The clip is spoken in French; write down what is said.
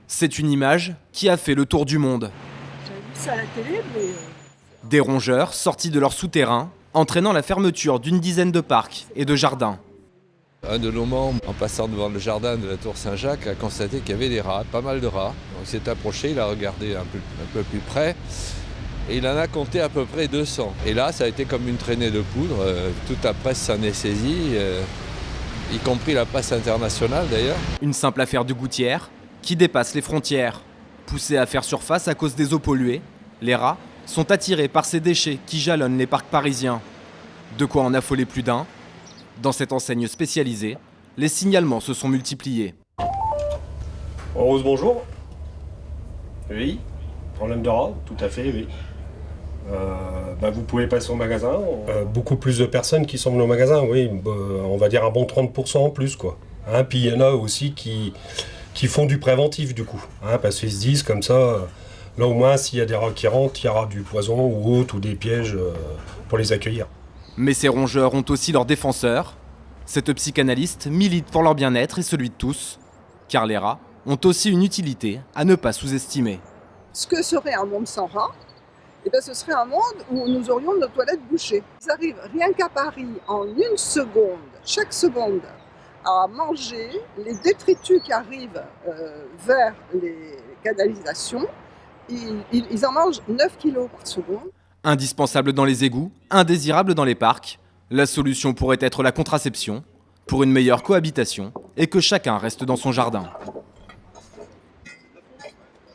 C'est une image qui a fait le tour du monde. J'avais vu ça à la télé, mais Des rongeurs sortis de leur souterrain, entraînant la fermeture d'une dizaine de parcs et de jardins. Un de nos membres, en passant devant le jardin de la Tour Saint-Jacques, a constaté qu'il y avait des rats, pas mal de rats. Donc il s'est approché, il a regardé un peu plus près et il en a compté à peu près 200. Et là, ça a été comme une traînée de poudre. Toute la presse s'en est saisie, y compris la presse internationale d'ailleurs. Une simple affaire de gouttière qui dépasse les frontières. Poussés à faire surface à cause des eaux polluées, les rats sont attirés par ces déchets qui jalonnent les parcs parisiens. De quoi en affoler plus d'un. Dans cette enseigne spécialisée, les signalements se sont multipliés. Rose, bonjour. Oui. Problème de rat, tout à fait, oui. Vous pouvez passer au magasin. Beaucoup plus de personnes qui sont venues au magasin, oui. On va dire un bon 30% en plus, quoi. Puis il y en a aussi qui font du préventif, du coup. Parce qu'ils se disent comme ça, là au moins, s'il y a des rats qui rentrent, il y aura du poison ou autre, ou des pièges pour les accueillir. Mais ces rongeurs ont aussi leurs défenseurs. Cette psychanalyste milite pour leur bien-être et celui de tous. Car les rats ont aussi une utilité à ne pas sous-estimer. ce que serait un monde sans rats, ce serait un monde où nous aurions nos toilettes bouchées. Ils arrivent rien qu'à Paris en une seconde, chaque seconde, à manger les détritus qui arrivent vers les canalisations. Ils en mangent 9 kilos par seconde. Indispensable dans les égouts, indésirable dans les parcs, la solution pourrait être la contraception, pour une meilleure cohabitation et que chacun reste dans son jardin.